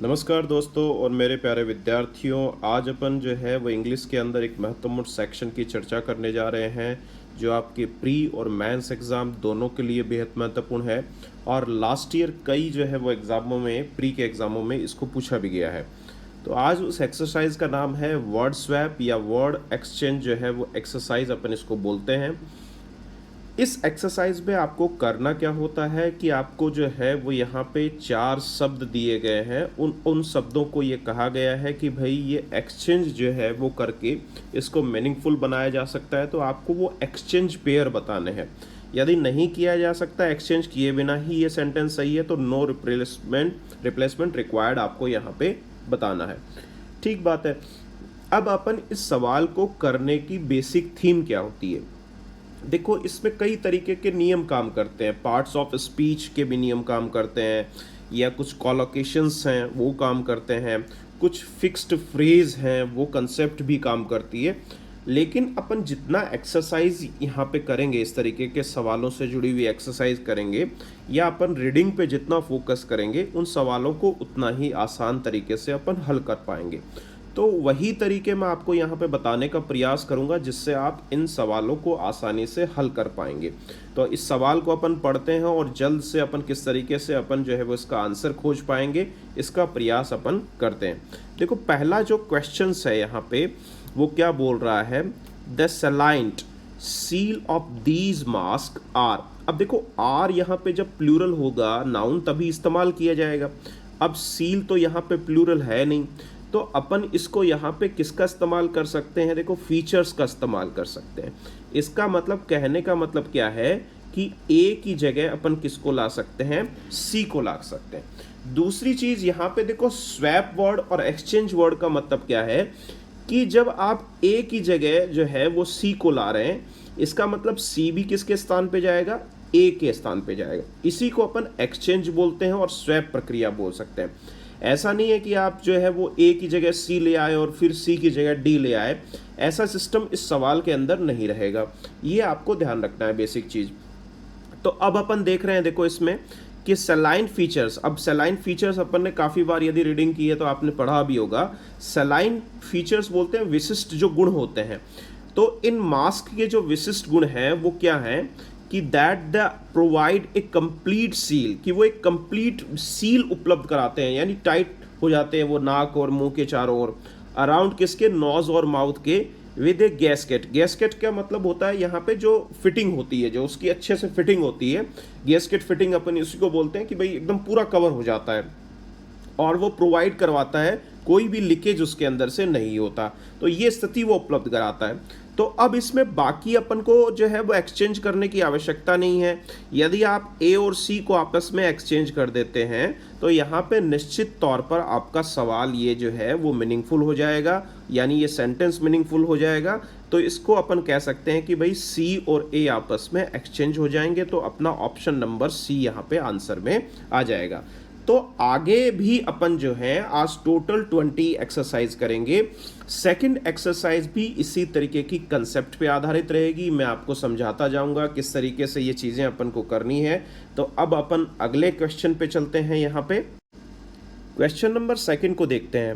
नमस्कार दोस्तों और मेरे प्यारे विद्यार्थियों। आज अपन जो है वो इंग्लिश के अंदर एक महत्वपूर्ण सेक्शन की चर्चा करने जा रहे हैं जो आपके प्री और मेंस एग्ज़ाम दोनों के लिए बेहद महत्वपूर्ण है। और लास्ट ईयर कई जो है वो एग्ज़ामों में, प्री के एग्ज़ामों में इसको पूछा भी गया है। तो आज उस एक्सरसाइज का नाम है वर्ड स्वैप या वर्ड एक्सचेंज जो है वो एक्सरसाइज अपन इसको बोलते हैं। इस एक्सरसाइज में आपको करना क्या होता है कि आपको जो है वो यहाँ पे 4 शब्द दिए गए हैं। उन शब्दों को ये कहा गया है कि भाई ये एक्सचेंज जो है वो करके इसको मीनिंगफुल बनाया जा सकता है। तो आपको वो एक्सचेंज पेयर बताने हैं। यदि नहीं किया जा सकता, एक्सचेंज किए बिना ही ये सेंटेंस सही है, तो नो रिप्लेसमेंट रिक्वायर्ड आपको यहाँ पे बताना है। ठीक बात है। अब अपन इस सवाल को करने की बेसिक थीम क्या होती है। देखो, इसमें कई तरीके के नियम काम करते हैं। पार्ट्स ऑफ स्पीच के भी नियम काम करते हैं, या कुछ कॉलोकेशंस हैं वो काम करते हैं, कुछ फिक्स्ड फ्रेज हैं वो कंसेप्ट भी काम करती है। लेकिन अपन जितना एक्सरसाइज यहाँ पे करेंगे, इस तरीके के सवालों से जुड़ी हुई एक्सरसाइज करेंगे, या अपन रीडिंग पे जितना फोकस करेंगे, उन सवालों को उतना ही आसान तरीके से अपन हल कर पाएंगे। तो वही तरीके मैं आपको यहाँ पे बताने का प्रयास करूँगा जिससे आप इन सवालों को आसानी से हल कर पाएंगे। तो इस सवाल को अपन पढ़ते हैं और जल्द से अपन किस तरीके से अपन जो है वो इसका आंसर खोज पाएंगे, इसका प्रयास अपन करते हैं। देखो, पहला जो क्वेश्चन है यहाँ पे वो क्या बोल रहा है, the salient seal of these mask are. अब देखो, आर यहाँ पे जब प्लूरल होगा नाउन तभी इस्तेमाल किया जाएगा। अब सील तो यहाँ पे प्लूरल है नहीं, तो अपन इसको यहाँ पे किसका इस्तेमाल कर सकते हैं, देखो फीचर्स का इस्तेमाल कर सकते हैं। इसका मतलब, कहने का मतलब क्या है कि ए की जगह अपन किसको ला सकते हैं, सी को ला सकते हैं। दूसरी चीज यहाँ पे देखो, स्वैप वर्ड और एक्सचेंज वर्ड का मतलब क्या है कि जब आप ए की जगह जो है वो सी को ला रहे हैं, इसका मतलब सी भी किसके स्थान पे जाएगा, ए के स्थान पे जाएगा। इसी को अपन एक्सचेंज बोलते हैं और स्वैप प्रक्रिया बोल सकते हैं। ऐसा नहीं है कि आप जो है वो ए की जगह सी ले आए और फिर सी की जगह डी ले आए। ऐसा सिस्टम इस सवाल के अंदर नहीं रहेगा, ये आपको ध्यान रखना है, बेसिक चीज। तो अब अपन देख रहे हैं, देखो इसमें कि सेलाइन फीचर्स। अब सेलाइन फीचर्स अपन ने काफ़ी बार यदि रीडिंग की है तो आपने पढ़ा भी होगा। सेलाइन फीचर्स बोलते हैं विशिष्ट जो गुण होते हैं। तो इन मास्क के जो विशिष्ट गुण हैं वो क्या हैं कि that the provide a complete seal, कि वो एक कंप्लीट सील उपलब्ध कराते हैं, यानी टाइट हो जाते हैं वो नाक और मुंह के चारों ओर, अराउंड किसके, नोज और माउथ के, विद ए गैस्केट। गैस्केट का मतलब होता है यहाँ पे जो फिटिंग होती है, जो उसकी अच्छे से फिटिंग होती है, गैस्केट फिटिंग अपन उसी को बोलते हैं कि भाई एकदम पूरा कवर हो जाता है और वो प्रोवाइड करवाता है, कोई भी लीकेज उसके अंदर से नहीं होता। तो ये स्थिति वो उपलब्ध कराता है। तो अब इसमें बाकी अपन को जो है वो एक्सचेंज करने की आवश्यकता नहीं है। यदि आप ए और सी को आपस में एक्सचेंज कर देते हैं तो यहाँ पे निश्चित तौर पर आपका सवाल ये जो है वो मीनिंगफुल हो जाएगा, यानी ये सेंटेंस मीनिंगफुल हो जाएगा। तो इसको अपन कह सकते हैं कि भाई सी और ए आपस में एक्सचेंज हो जाएंगे, तो अपना ऑप्शन नंबर सी यहाँ पे आंसर में आ जाएगा। तो आगे भी अपन जो है आज टोटल 20 एक्सरसाइज करेंगे। सेकंड एक्सरसाइज भी इसी तरीके की कंसेप्ट पे आधारित रहेगी। मैं आपको समझाता जाऊंगा किस तरीके से ये चीजें अपन को करनी है। तो अब अपन अगले क्वेश्चन पे चलते हैं। यहाँ पे क्वेश्चन नंबर सेकंड को देखते हैं।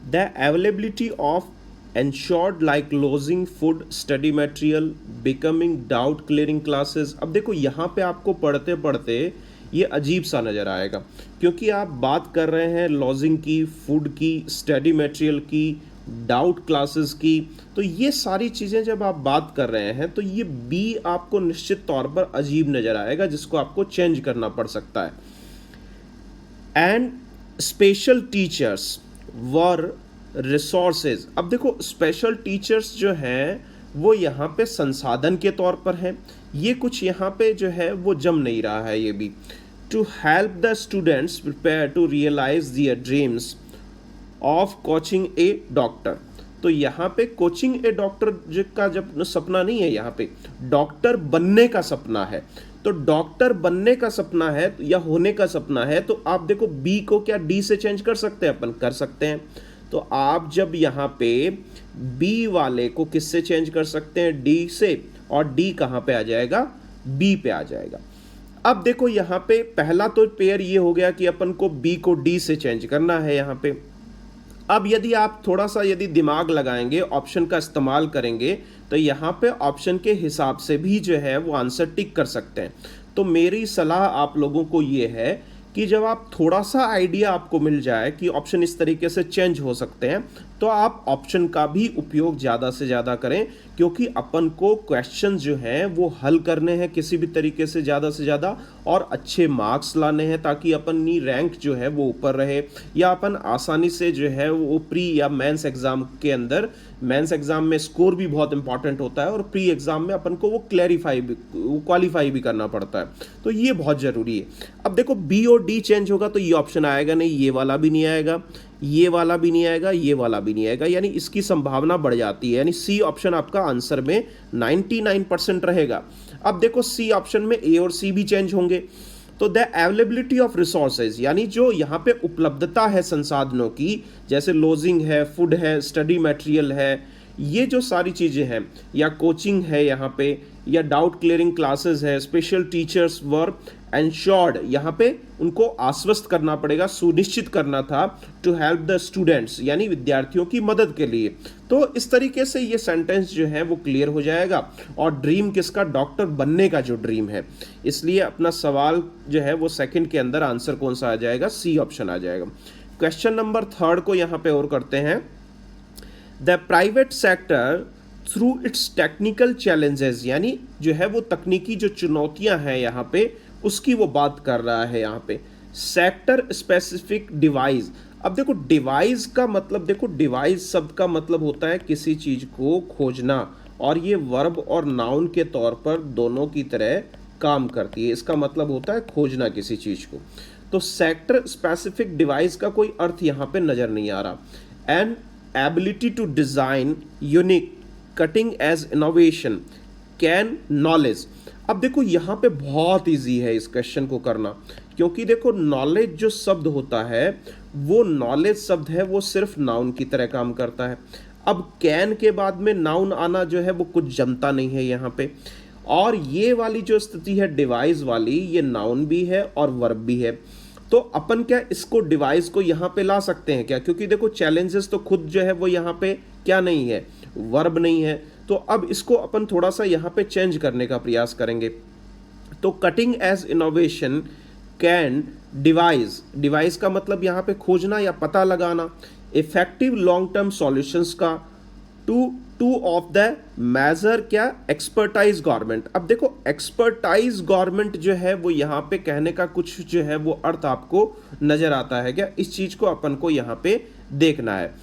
The availability of ensured like lodging, food, study material, becoming doubt clearing classes। अब देखो, यहाँ पे आपको पढ़ते पढ़ते ये अजीब सा नज़र आएगा, क्योंकि आप बात कर रहे हैं लॉजिंग की, फूड की, स्टडी मटेरियल की, डाउट क्लासेस की। तो ये सारी चीज़ें जब आप बात कर रहे हैं तो ये बी आपको निश्चित तौर पर अजीब नज़र आएगा, जिसको आपको चेंज करना पड़ सकता है। And special teachers were resources. अब देखो, स्पेशल टीचर्स जो हैं वो यहाँ पे संसाधन के तौर पर हैं। ये कुछ यहाँ पे जो है वो जम नहीं रहा है। ये भी to help the students prepare to realise their dreams of coaching a doctor. तो यहाँ पे कोचिंग ए डॉक्टर का जब सपना नहीं है, यहाँ पे डॉक्टर बनने का सपना है। तो डॉक्टर बनने का सपना है या होने का सपना है, तो आप देखो बी को क्या डी से चेंज कर सकते हैं, अपन कर सकते हैं। तो आप जब यहाँ पे बी वाले को किससे चेंज कर सकते हैं, डी से, और डी कहाँ पे आ जाएगा, बी पे आ जाएगा। अब देखो यहाँ पे पहला तो पेयर ये हो गया कि अपन को बी को डी से चेंज करना है यहाँ पे। अब यदि आप थोड़ा सा यदि दिमाग लगाएंगे, ऑप्शन का इस्तेमाल करेंगे, तो यहाँ पे ऑप्शन के हिसाब से भी जो है वो आंसर टिक कर सकते हैं। तो मेरी सलाह आप लोगों को ये है कि जब आप थोड़ा सा आइडिया आपको मिल जाए कि ऑप्शन इस तरीके से चेंज हो सकते हैं, तो आप ऑप्शन का भी उपयोग ज़्यादा से ज़्यादा करें, क्योंकि अपन को क्वेश्चन जो हैं वो हल करने हैं किसी भी तरीके से ज़्यादा और अच्छे मार्क्स लाने हैं, ताकि अपनी रैंक जो है वो ऊपर रहे, या अपन आसानी से जो है वो प्री या मेंस एग्ज़ाम के अंदर, मेंस एग्ज़ाम में स्कोर भी बहुत इंपॉर्टेंट होता है और प्री एग्ज़ाम में अपन को वो क्वालिफाई भी करना पड़ता है, तो ये बहुत ज़रूरी है। अब देखो बी और डी चेंज होगा तो ये ऑप्शन आएगा नहीं, ये वाला भी नहीं आएगा, ये वाला भी नहीं आएगा, ये वाला भी नहीं आएगा, यानी इसकी संभावना बढ़ जाती है, यानी सी ऑप्शन आपका आंसर में 99% रहेगा। अब देखो सी ऑप्शन में ए और सी भी चेंज होंगे, तो द अवेलेबिलिटी ऑफ रिसोर्सेज, यानी जो यहाँ पे उपलब्धता है संसाधनों की, जैसे लॉजिंग है, फूड है, स्टडी मटेरियल है, ये जो सारी चीज़ें हैं, या कोचिंग है यहाँ पे, या डाउट क्लियरिंग क्लासेस है, स्पेशल टीचर्स वर एंश्योर्ड, यहाँ पे उनको आश्वस्त करना पड़ेगा, सुनिश्चित करना था, टू हेल्प द स्टूडेंट्स, यानी विद्यार्थियों की मदद के लिए। तो इस तरीके से ये सेंटेंस जो है वो क्लियर हो जाएगा। और ड्रीम किसका? डॉक्टर बनने का जो ड्रीम है, इसलिए अपना सवाल जो है वो सेकंड के अंदर आंसर कौन सा आ जाएगा? सी ऑप्शन आ जाएगा। क्वेश्चन नंबर थर्ड को यहाँ पे और करते हैं। The private sector through its technical challenges, यानी जो है वो तकनीकी जो चुनौतियां हैं यहाँ पे, उसकी वो बात कर रहा है यहाँ पे। सेक्टर स्पेसिफिक डिवाइस, अब देखो डिवाइस का मतलब, देखो डिवाइस शब्द का मतलब होता है किसी चीज को खोजना, और ये वर्ब और नाउन के तौर पर दोनों की तरह काम करती है। इसका मतलब होता है खोजना किसी चीज को। तो सेक्टर स्पेसिफिक डिवाइस का कोई अर्थ यहाँ पे नजर नहीं आ रहा। And ability to design unique cutting edge innovation can knowledge, अब देखो यहाँ पे बहुत इजी है इस क्वेश्चन को करना, क्योंकि देखो नॉलेज जो शब्द होता है, वो नॉलेज शब्द है वो सिर्फ नाउन की तरह काम करता है। अब कैन के बाद में नाउन आना जो है वो कुछ जमता नहीं है यहाँ पे। और ये वाली जो स्थिति है डिवाइस वाली, ये नाउन भी है और वर्ब भी है। तो अपन क्या इसको डिवाइस को यहाँ पे ला सकते हैं क्या? क्योंकि देखो चैलेंजेस तो खुद जो है वो यहाँ पे क्या नहीं है, वर्ब नहीं है। तो अब इसको अपन थोड़ा सा यहाँ पे चेंज करने का प्रयास करेंगे। तो cutting edge innovation can device, device का मतलब यहाँ पे खोजना या पता लगाना। इफेक्टिव लॉन्ग टर्म सॉल्यूशंस का टू ऑफ द मेजर क्या? Expertise government. अब देखो एक्सपर्टाइज गवर्नमेंट जो है वो यहाँ पे कहने का कुछ जो है वो अर्थ आपको नजर आता है क्या? इस चीज को अपन को यहाँ पे देखना है।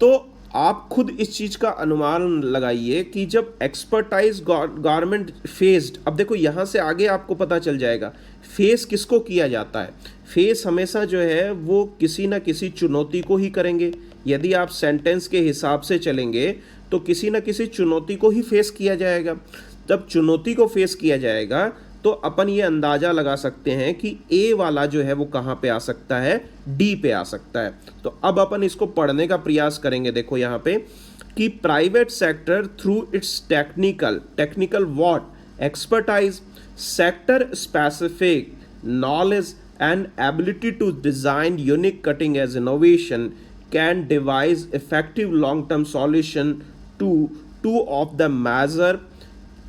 तो आप खुद इस चीज का अनुमान लगाइए कि जब एक्सपर्टाइज गवर्नमेंट फेस्ड, अब देखो यहां से आगे आपको पता चल जाएगा फेस किसको किया जाता है। फेस हमेशा जो है वो किसी ना किसी चुनौती को ही करेंगे। यदि आप सेंटेंस के हिसाब से चलेंगे तो किसी न किसी चुनौती को ही फेस किया जाएगा। जब चुनौती को फेस किया जाएगा तो अपन ये अंदाजा लगा सकते हैं कि ए वाला जो है वो कहाँ पे आ सकता है? डी पे आ सकता है। तो अब अपन इसको पढ़ने का प्रयास करेंगे। देखो यहाँ पे कि private sector through its technical what? Expertise, sector specific knowledge and ability to design unique cutting edge innovation can devise effective long term solution to of the major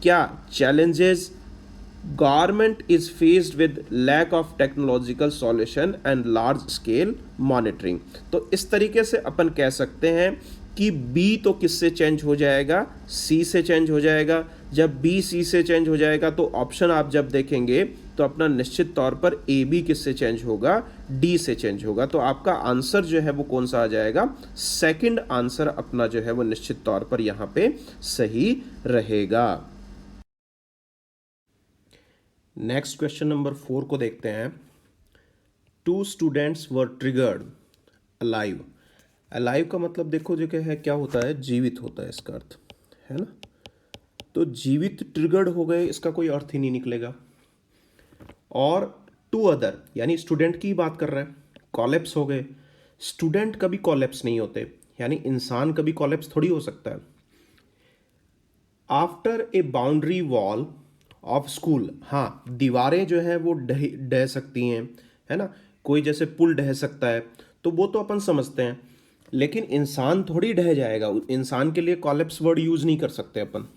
क्या? Challenges government is faced with lack of technological solution and large scale monitoring। तो इस तरीके से अपन कह सकते हैं कि B तो किससे चेंज हो जाएगा? C से चेंज हो जाएगा। जब B C से चेंज हो जाएगा तो ऑप्शन आप जब देखेंगे तो अपना निश्चित तौर पर A B किससे चेंज होगा? D से चेंज होगा। तो आपका आंसर जो है वो कौन सा आ जाएगा? सेकंड आंसर अपना जो है वो निश्चित तौर पर यहाँ पे सही रहेगा। नेक्स्ट क्वेश्चन नंबर 4 को देखते हैं। 2 students were triggered alive. Alive का मतलब देखो जो क्या है, क्या होता है? जीवित होता है इसका अर्थ, है ना। तो जीवित ट्रिगर्ड हो गए, इसका कोई अर्थ ही नहीं निकलेगा। और 2 अदर, यानी स्टूडेंट की बात कर रहे हैं, कॉलेप्स हो गए। स्टूडेंट कभी कॉलेप्स नहीं होते, यानी इंसान कभी कॉलेप्स थोड़ी हो सकता है। After a boundary wall of school. हाँ, दीवारें जो है वो ढह ढह सकती हैं, है ना, कोई जैसे पुल ढह सकता है, तो वो तो अपन समझते हैं, लेकिन इंसान थोड़ी ढह जाएगा। इंसान के लिए कॉलेप्स वर्ड यूज़ नहीं कर सकते अपन,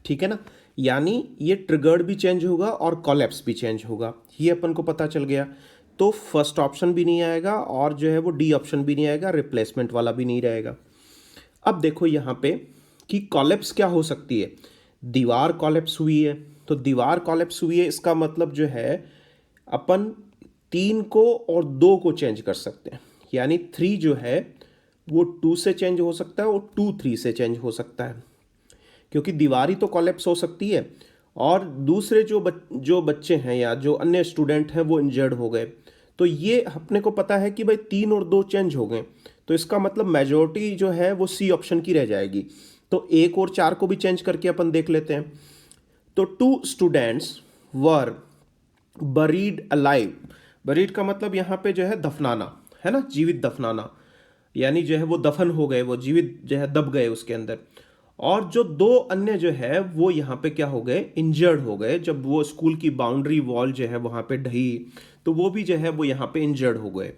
ठीक है ना। यानी ये ट्रिगर्ड भी चेंज होगा और कॉलेप्स भी चेंज होगा, ये अपन को पता चल गया। तो फर्स्ट ऑप्शन भी नहीं आएगा और जो है वो डी ऑप्शन भी नहीं आएगा, रिप्लेसमेंट वाला भी नहीं रहेगा। अब देखो यहाँ पे कि कॉलेप्स क्या हो सकती है। दीवार कॉलेप्स हुई है, तो दीवार कॉलेप्स हुई है इसका मतलब जो है अपन 3 को और 2 को चेंज कर सकते हैं। यानी 3 जो है वो 2 से चेंज हो सकता है और 2 3 से चेंज हो सकता है, क्योंकि दीवार ही तो कॉलेप्स हो सकती है। और दूसरे जो बच्चे हैं या जो अन्य स्टूडेंट हैं वो इंजर्ड हो गए, तो ये अपने को पता है कि भाई 3 और 2 चेंज हो गए, तो इसका मतलब मेजॉरिटी जो है वो सी ऑप्शन की रह जाएगी। तो 1 और 4 को भी चेंज करके अपन देख लेते हैं। तो 2 students were buried alive. Buried का मतलब यहाँ पे जो है दफनाना, है ना, जीवित दफनाना, यानी जो है वो दफन हो गए, वो जीवित जो है दब गए उसके अंदर। और जो 2 अन्य जो है वो यहाँ पे क्या हो गए, इंजर्ड हो गए। जब वो स्कूल की बाउंड्री वॉल जो है वहाँ पे ढही, तो वो भी जो है वो यहाँ पे इंजर्ड हो गए।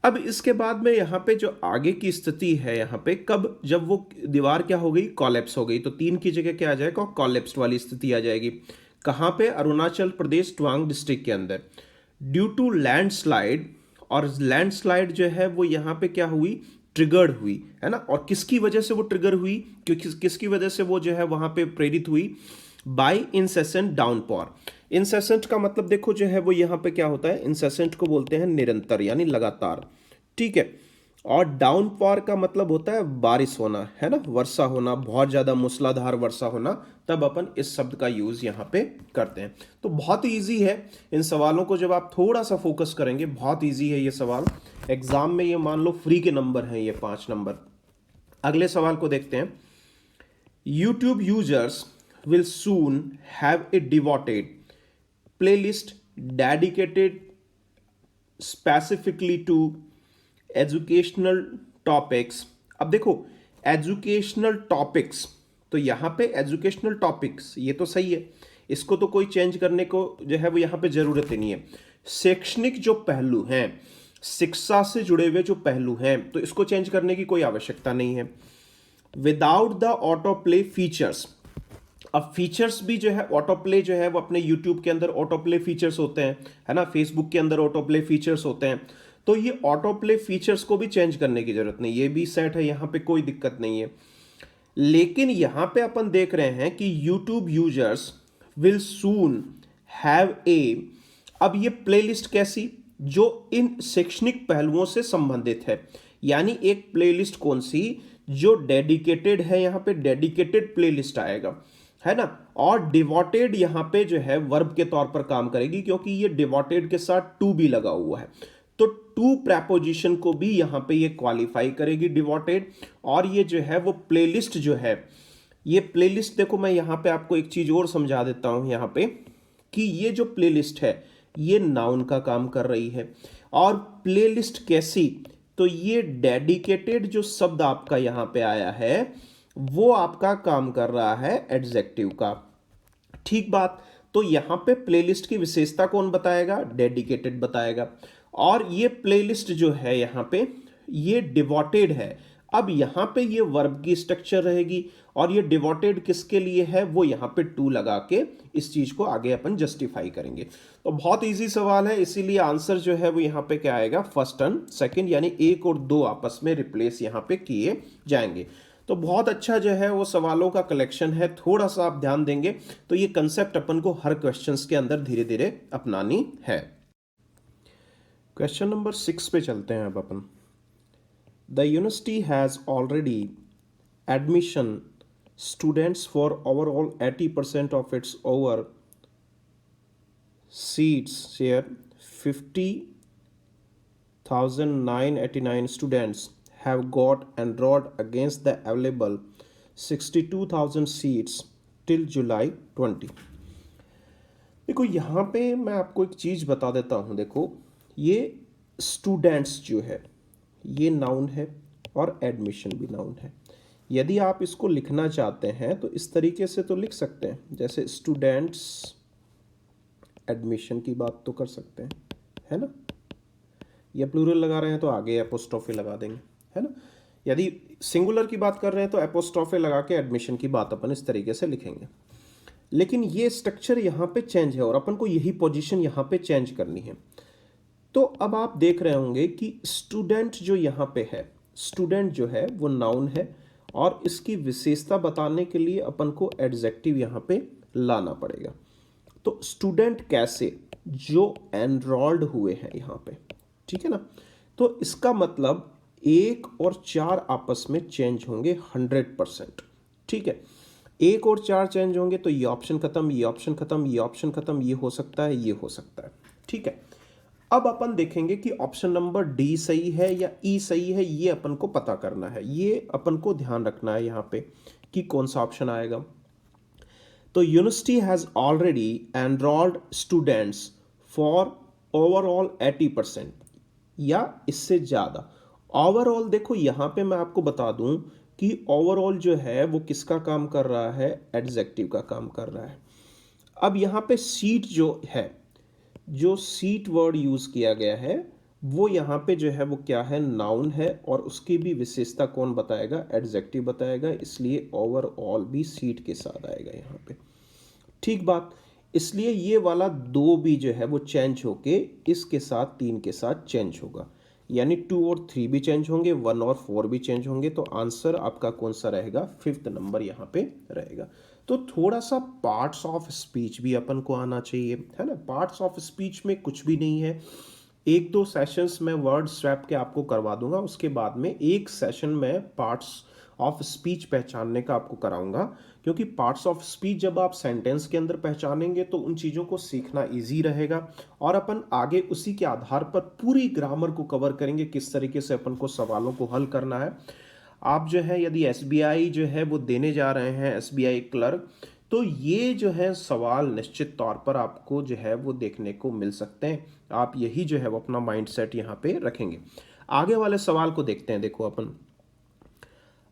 अब इसके बाद में यहाँ पे जो आगे की स्थिति है, यहाँ पे कब, जब वो दीवार क्या हो गई, कॉलेप्स हो गई, तो 3 की जगह क्या आ जाएगा, कॉलेप्स वाली स्थिति आ जाएगी। कहाँ पे, अरुणाचल प्रदेश तवांग डिस्ट्रिक्ट के अंदर, ड्यू टू लैंडस्लाइड। और लैंडस्लाइड जो है वो यहाँ पे क्या हुई, ट्रिगर्ड हुई, है ना। और किसकी वजह से वो ट्रिगर हुई, क्योंकि किसकी वजह से वो जो है वहां पे प्रेरित हुई, बाय इंसेसेंट डाउनपॉर। इंसेसेंट का मतलब देखो जो है वो यहाँ पे क्या होता है, इंसेसेंट को बोलते हैं निरंतर यानी लगातार, ठीक है। और डाउनपॉर का मतलब होता है बारिश होना, है ना, वर्षा होना, बहुत ज़्यादा मूसलाधार वर्षा होना, तब अपन इस शब्द का यूज़ यहाँ पे करते हैं। तो बहुत ही ईजी है, इन सवालों को जब आप थोड़ा सा फोकस करेंगे, बहुत ईजी है ये सवाल। एग्जाम में ये मान लो फ्री के नंबर हैं ये 5 नंबर। अगले सवाल को देखते हैं। YouTube users will soon have a devoted playlist dedicated specifically to educational topics. अब देखो एजुकेशनल टॉपिक्स, तो यहाँ पे एजुकेशनल टॉपिक्स ये तो सही है, इसको तो कोई चेंज करने को जो है वो यहाँ पे जरूरत ही नहीं है। शैक्षणिक जो पहलू हैं, शिक्षा से जुड़े हुए जो पहलू हैं, तो इसको चेंज करने की कोई आवश्यकता नहीं है। Without the auto play features. अब फीचर्स भी जो है, ऑटो प्ले जो है वो अपने यूट्यूब के अंदर ऑटो प्ले फीचर्स होते हैं, है ना, फेसबुक के अंदर ऑटो प्ले फीचर्स होते हैं, तो ये ऑटो प्ले फीचर्स को भी चेंज करने की जरूरत नहीं, ये भी सेट है, यहाँ पे कोई दिक्कत नहीं है। लेकिन यहाँ पे अपन देख रहे हैं कि YouTube users will soon have a, अब ये प्लेलिस्ट कैसी, जो इन शैक्षणिक पहलुओं से संबंधित है। यानी एक प्लेलिस्ट कौन सी, जो डेडिकेटेड है, यहाँ पे डेडिकेटेड प्लेलिस्ट आएगा, है ना। और डिवोटेड यहाँ पे जो है वर्ब के तौर पर काम करेगी, क्योंकि ये डिवोटेड के साथ टू भी लगा हुआ है, तो टू प्रेपोजिशन को भी यहाँ पे ये क्वालिफाई करेगी, डिवोटेड। और ये जो है वो प्लेलिस्ट जो है, ये प्लेलिस्ट देखो, मैं यहाँ पे आपको एक चीज और समझा देता हूँ यहाँ पे, कि ये जो प्लेलिस्ट है ये नाउन का काम कर रही है। और प्लेलिस्ट कैसी, तो ये डेडिकेटेड जो शब्द आपका यहाँ पे आया है वो आपका काम कर रहा है एडजेक्टिव का, ठीक बात। तो यहाँ पे प्लेलिस्ट की विशेषता कौन बताएगा, डेडिकेटेड बताएगा। और ये प्लेलिस्ट जो है यहाँ पे ये डिवोटेड है। अब यहाँ पे ये वर्ब की स्ट्रक्चर रहेगी, और ये डिवोटेड किसके लिए है, वो यहाँ पे टू लगा के इस चीज को आगे अपन जस्टिफाई करेंगे। तो बहुत इजी सवाल है, इसीलिए आंसर जो है वो यहाँ पे क्या आएगा, फर्स्ट एंड सेकंड, यानी 1 और 2 आपस में रिप्लेस यहाँ पे किए जाएंगे। तो बहुत अच्छा जो है वो सवालों का कलेक्शन है, थोड़ा सा आप ध्यान देंगे तो ये कंसेप्ट अपन को हर क्वेश्चंस के अंदर धीरे धीरे अपनानी है। क्वेश्चन नंबर 6 पे चलते हैं अब अपन। The university has already admission students for overall 80% of its over seats here 50,989 students have got enrolled against the available 62,000 seats till July 20। देखो यहाँ पे मैं आपको एक चीज़ बता देता हूँ। देखो ये स्टूडेंट्स जो है ये नाउन है और एडमिशन भी नाउन है। यदि आप इसको लिखना चाहते हैं तो इस तरीके से तो लिख सकते हैं, जैसे स्टूडेंट्स एडमिशन की बात तो कर सकते हैं, है ना। या प्लूरल लगा रहे हैं तो आगे एपोस्ट्रोफी लगा देंगे, है ना। यदि सिंगुलर की बात कर रहे हैं तो एपोस्ट्रोफी लगा के एडमिशन की बात अपन इस तरीके से लिखेंगे। लेकिन ये स्ट्रक्चर यहाँ पे चेंज है और अपन को यही पोजीशन यहाँ पे चेंज करनी है। तो अब आप देख रहे होंगे कि स्टूडेंट जो यहाँ पे है, स्टूडेंट जो है वो नाउन है और इसकी विशेषता बताने के लिए अपन को एडजेक्टिव यहाँ पे लाना पड़ेगा। तो स्टूडेंट कैसे, जो एनरोल्ड हुए हैं यहाँ पे, ठीक है ना। तो इसका मतलब 1 और 4 आपस में चेंज होंगे 100%, ठीक है। 1 और 4 चेंज होंगे तो ये ऑप्शन खत्म, ये ऑप्शन खत्म, ये ऑप्शन खत्म, ये हो सकता है, ये हो सकता है, ठीक है। अब अपन देखेंगे कि ऑप्शन नंबर डी सही है या ई सही है, ये अपन को पता करना है, ये अपन को ध्यान रखना है यहाँ पे कि कौन सा ऑप्शन आएगा। तो university has already enrolled students for overall 80% या इससे ज़्यादा। ओवरऑल देखो यहाँ पे मैं आपको बता दूं कि ओवरऑल जो है वो किसका काम कर रहा है, एडजेक्टिव का काम कर रहा है। अब यहाँ पे सीट जो है, जो सीट वर्ड यूज़ किया गया है वो यहाँ पे जो है वो क्या है, नाउन है और उसकी भी विशेषता कौन बताएगा, एडजेक्टिव बताएगा, इसलिए ओवरऑल भी सीट के साथ आएगा यहाँ पे, ठीक बात। इसलिए ये वाला 2 भी जो है वो चेंज होके इसके साथ 3 के साथ चेंज होगा, यानी 2 और 3 भी चेंज होंगे, 1 और 4 भी चेंज होंगे। तो आंसर आपका कौन सा रहेगा, 5th नंबर यहाँ पे रहेगा। तो थोड़ा सा पार्ट्स ऑफ स्पीच भी अपन को आना चाहिए, है ना। पार्ट्स ऑफ स्पीच में कुछ भी नहीं है, 1-2 सेशंस में वर्ड स्वैप के आपको करवा दूंगा, उसके बाद में एक सेशन में पार्ट्स ऑफ स्पीच पहचानने का आपको कराऊंगा। क्योंकि पार्ट्स ऑफ स्पीच जब आप सेंटेंस के अंदर पहचानेंगे तो उन चीज़ों को सीखना इजी रहेगा और अपन आगे उसी के आधार पर पूरी ग्रामर को कवर करेंगे, किस तरीके से अपन को सवालों को हल करना है। आप जो है यदि एसबीआई जो है वो देने जा रहे हैं, एसबीआई क्लर्क, तो ये जो है सवाल निश्चित तौर पर आपको जो है वो देखने को मिल सकते हैं। आप यही जो है वो अपना माइंडसेट यहाँ पे रखेंगे। आगे वाले सवाल को देखते हैं। देखो अपन,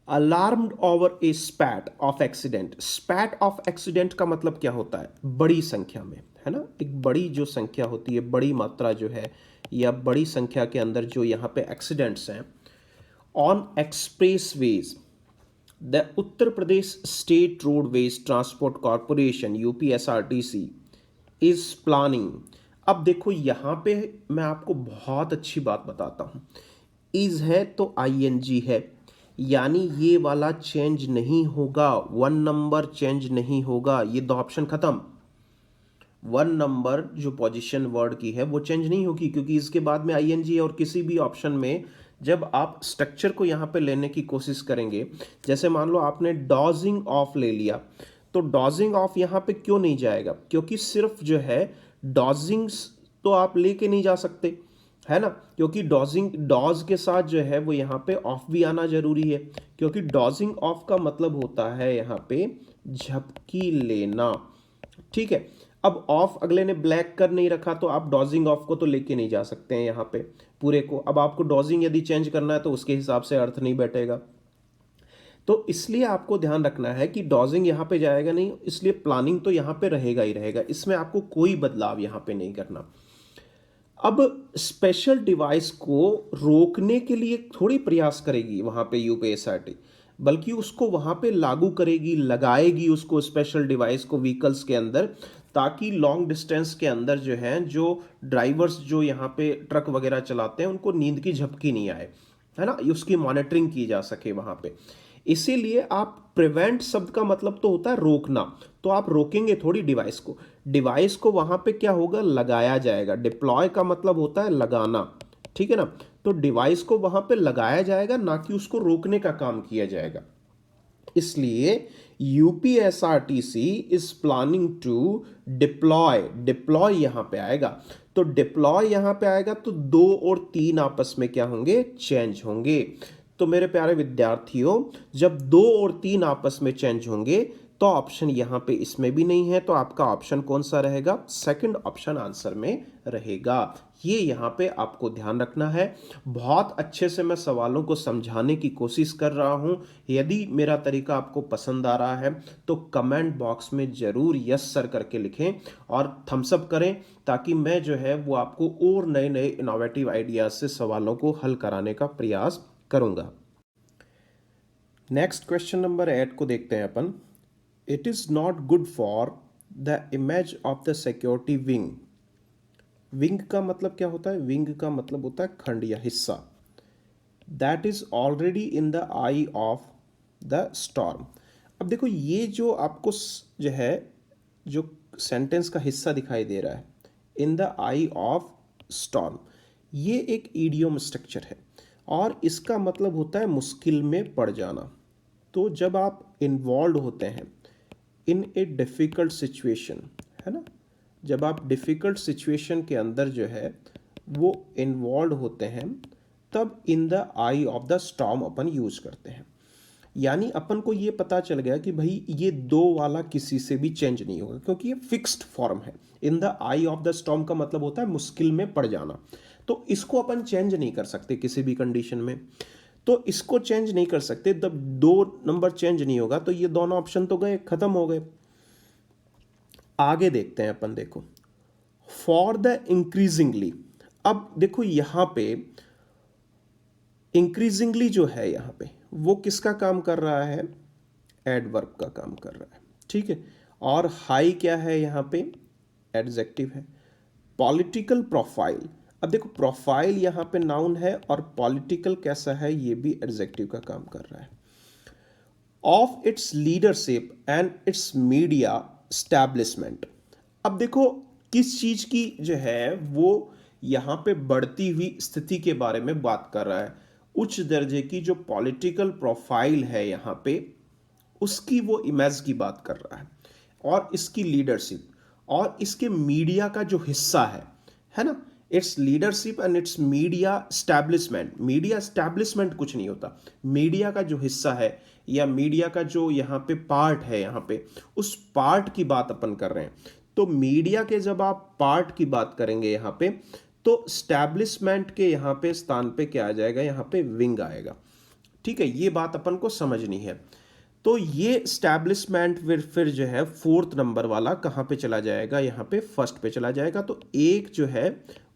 alarmed over a spate of accident. Spate of accident का मतलब क्या होता है, बड़ी संख्या में, है ना। एक बड़ी जो संख्या होती है, बड़ी मात्रा जो है या बड़ी संख्या के अंदर जो यहाँ पे एक्सीडेंट्स हैं on expressways. The Uttar Pradesh state roadways transport corporation UPSRTC is planning. अब देखो यहाँ पे मैं आपको बहुत अच्छी बात बताता हूँ, इज है तो आईएनजी है, यानी ये वाला चेंज नहीं होगा, 1 नंबर चेंज नहीं होगा, ये 2 ऑप्शन खत्म। 1 नंबर जो पोजीशन वर्ड की है वो चेंज नहीं होगी क्योंकि इसके बाद में आईएनजी है। और किसी भी ऑप्शन में जब आप स्ट्रक्चर को यहाँ पे लेने की कोशिश करेंगे, जैसे मान लो आपने डॉजिंग ऑफ ले लिया, तो डॉजिंग ऑफ यहाँ पे क्यों नहीं जाएगा, क्योंकि सिर्फ जो है डॉजिंग्स तो आप लेके नहीं जा सकते, है ना। क्योंकि डॉज के साथ जो है वो यहाँ पे ऑफ भी आना जरूरी है, क्योंकि डॉजिंग ऑफ का मतलब होता है यहाँ पे झपकी लेना, ठीक है। अब ऑफ अगले ने ब्लैक कर नहीं रखा तो आप डॉजिंग ऑफ को तो लेके नहीं जा सकते हैं यहाँ पे पूरे को। अब आपको डॉजिंग यदि चेंज करना है तो उसके हिसाब से अर्थ नहीं बैठेगा, तो इसलिए आपको ध्यान रखना है कि डॉजिंग यहाँ पे जाएगा नहीं, इसलिए प्लानिंग तो यहाँ पे रहेगा ही रहेगा, इसमें आपको कोई बदलाव यहाँ पे नहीं करना। अब स्पेशल डिवाइस को रोकने के लिए थोड़ी प्रयास करेगी वहाँ पे यूपीएसआरटी, बल्कि उसको वहाँ पे लागू करेगी, लगाएगी उसको स्पेशल डिवाइस को व्हीकल्स के अंदर, ताकि लॉन्ग डिस्टेंस के अंदर जो है जो ड्राइवर्स जो यहाँ पे ट्रक वगैरह चलाते हैं उनको नींद की झपकी नहीं आए, है ना, उसकी मॉनिटरिंग की जा सके वहाँ पे। इसीलिए आप प्रिवेंट शब्द का मतलब तो होता है रोकना, तो आप रोकेंगे थोड़ी डिवाइस को वहां पे क्या होगा, लगाया जाएगा। डिप्लॉय का मतलब होता है लगाना, ठीक है ना। तो डिवाइस को वहां पे लगाया जाएगा, ना कि उसको रोकने का काम किया जाएगा। इसलिए UPSRTC is planning to deploy यहां पे आएगा। तो डिप्लॉय यहां पे आएगा तो 2 और 3 आपस में क्या होंगे, चेंज होंगे। तो मेरे प्यारे विद्यार्थियों, जब 2 और 3 आपस में चेंज होंगे तो तो ऑप्शन यहाँ पे इसमें भी नहीं है, तो आपका ऑप्शन कौन सा रहेगा? सेकंड ऑप्शन आंसर में रहेगा। ये यहाँ पे आपको ध्यान रखना है। बहुत अच्छे से मैं सवालों को समझाने की कोशिश कर रहा हूँ। यदि मेरा तरीका आपको पसंद आ रहा है तो कमेंट बॉक्स में ज़रूर यस सर करके लिखें और थम्स अप करें, ताकि मैं जो है वो आपको और नए नए इनोवेटिव आइडियाज से सवालों को हल कराने का प्रयास करूँगा। नेक्स्ट क्वेश्चन नंबर 8 को देखते हैं अपन। It is not good for the image of the security wing. Wing का मतलब क्या होता है? विंग का मतलब होता है खंड या हिस्सा। That is already in the I of the storm. अब देखो ये जो आपको जो है जो सेंटेंस का हिस्सा दिखाई दे रहा है, in the I of storm, ये एक ईडियम स्ट्रक्चर है और इसका मतलब होता है मुश्किल में पड़ जाना। तो जब आप इन्वॉल्व होते हैं इन ए डिफ़िकल्ट सिचुएशन, है ना, जब आप डिफ़िकल्ट सिचुएशन के अंदर जो है वो इन्वॉल्व होते हैं, तब in the I of the storm upon use करते हैं। यानी अपन को ये पता चल गया कि भाई ये दो वाला किसी से भी चेंज नहीं होगा, क्योंकि ये फिक्स्ड फॉर्म है। In the I of the storm का मतलब होता है मुश्किल में पड़ जाना, तो इसको अपन चेंज नहीं कर सकते किसी भी कंडीशन में। तो इसको चेंज नहीं कर सकते, जब दो नंबर चेंज नहीं होगा तो ये दोनों ऑप्शन तो गए, खत्म हो गए। आगे देखते हैं अपन। देखो, फॉर द इंक्रीजिंगली। अब देखो यहां पे इंक्रीजिंगली जो है यहाँ पे वो किसका काम कर रहा है? एडवर्ब का काम कर रहा है, ठीक है। और हाई क्या है यहाँ पे? एडजेक्टिव है। पॉलिटिकल प्रोफाइल, अब देखो प्रोफाइल यहाँ पे नाउन है और पॉलिटिकल कैसा है? ये भी एडजेक्टिव का काम कर रहा है। Of its leadership and it's media establishment. अब देखो किस चीज की जो है वो यहाँ पे बढ़ती हुई स्थिति के बारे में बात कर रहा है। उच्च दर्जे की जो पॉलिटिकल प्रोफाइल है यहाँ पे, उसकी वो इमेज की बात कर रहा है, और इसकी लीडरशिप और इसके मीडिया का जो हिस्सा है ना, it's leadership and it's media establishment. Media establishment कुछ नहीं होता, मीडिया का जो हिस्सा है या मीडिया का जो यहाँ पे पार्ट है, यहाँ पे उस पार्ट की बात अपन कर रहे हैं। तो मीडिया के जब आप पार्ट की बात करेंगे यहाँ पे, तो स्टैब्लिशमेंट के यहाँ पे स्थान पे क्या आ जाएगा? यहाँ पे विंग आएगा, ठीक है। ये बात अपन को समझनी है। तो ये स्टैब्लिशमेंट फिर जो है फोर्थ नंबर वाला कहाँ पे चला जाएगा? यहाँ पे फर्स्ट पे चला जाएगा। तो एक जो है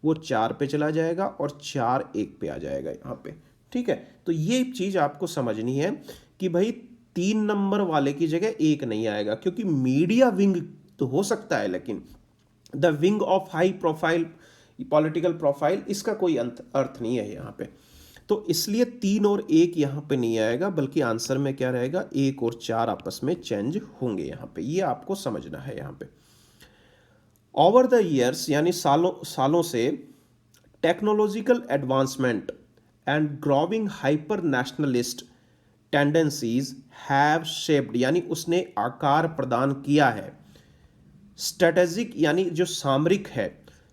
वो 4 पे चला जाएगा और 4 1 पे आ जाएगा यहाँ पे, ठीक है। तो ये चीज़ आपको समझनी है कि भाई 3 नंबर वाले की जगह 1 नहीं आएगा, क्योंकि मीडिया विंग तो हो सकता है, लेकिन the wing of high profile political profile, इसका कोई अर्थ नहीं है यहाँ पे। तो इसलिए 3 और 1 यहाँ पे नहीं आएगा, बल्कि आंसर में क्या रहेगा? 1 और 4 आपस में चेंज होंगे यहाँ पे। ये आपको समझना है यहाँ पे। ओवर द ईयर्स, यानी सालों से technological advancement and growing hyper nationalist tendencies have shaped, यानी उसने आकार प्रदान किया है। स्ट्रेटेजिक, यानी जो सामरिक है,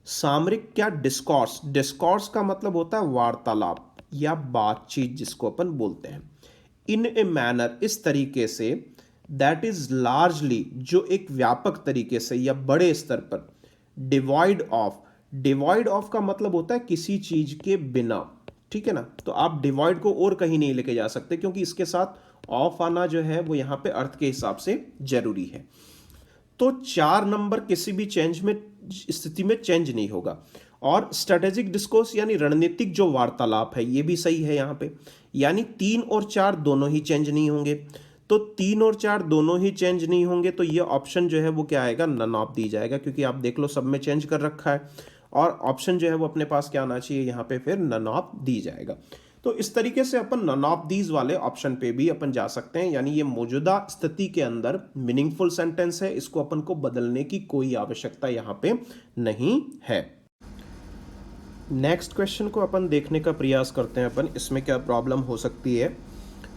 सामरिक क्या? डिस्कोर्स। डिस्कोर्स का मतलब होता है वार्तालाप या बातचीत, जिसको अपन बोलते हैं। इन ए मैनर, इस तरीके से, दैट इज लार्जली, जो एक व्यापक तरीके से या बड़े स्तर पर, डिवाइड ऑफ। डिवाइड ऑफ का मतलब होता है किसी चीज के बिना, ठीक है ना। तो आप डिवाइड को और कहीं नहीं लेके जा सकते, क्योंकि इसके साथ ऑफ आना जो है वो यहाँ पे अर्थ के हिसाब से जरूरी है। तो 4 नंबर किसी भी चेंज में स्थिति में चेंज नहीं होगा। और स्ट्रेटेजिक डिस्कोर्स यानी रणनीतिक जो वार्तालाप है, ये भी सही है यहाँ पे। यानी 3 और 4 दोनों ही चेंज नहीं होंगे। तो 3 और 4 दोनों ही चेंज नहीं होंगे, तो ये ऑप्शन जो है वो क्या आएगा? नन ऑफ दी जाएगा, क्योंकि आप देख लो सब में चेंज कर रखा है। और ऑप्शन जो है वो अपने पास क्या आना चाहिए? यहाँ पे फिर नन ऑफ दी जाएगा। तो इस तरीके से अपन नन ऑफ दीज वाले ऑप्शन पे भी अपन जा सकते हैं। यानी ये मौजूदा स्थिति के अंदर मीनिंगफुल सेंटेंस है, इसको अपन को बदलने की कोई आवश्यकता यहाँ पे नहीं है। नेक्स्ट क्वेश्चन को अपन देखने का प्रयास करते हैं अपन, इसमें क्या प्रॉब्लम हो सकती है।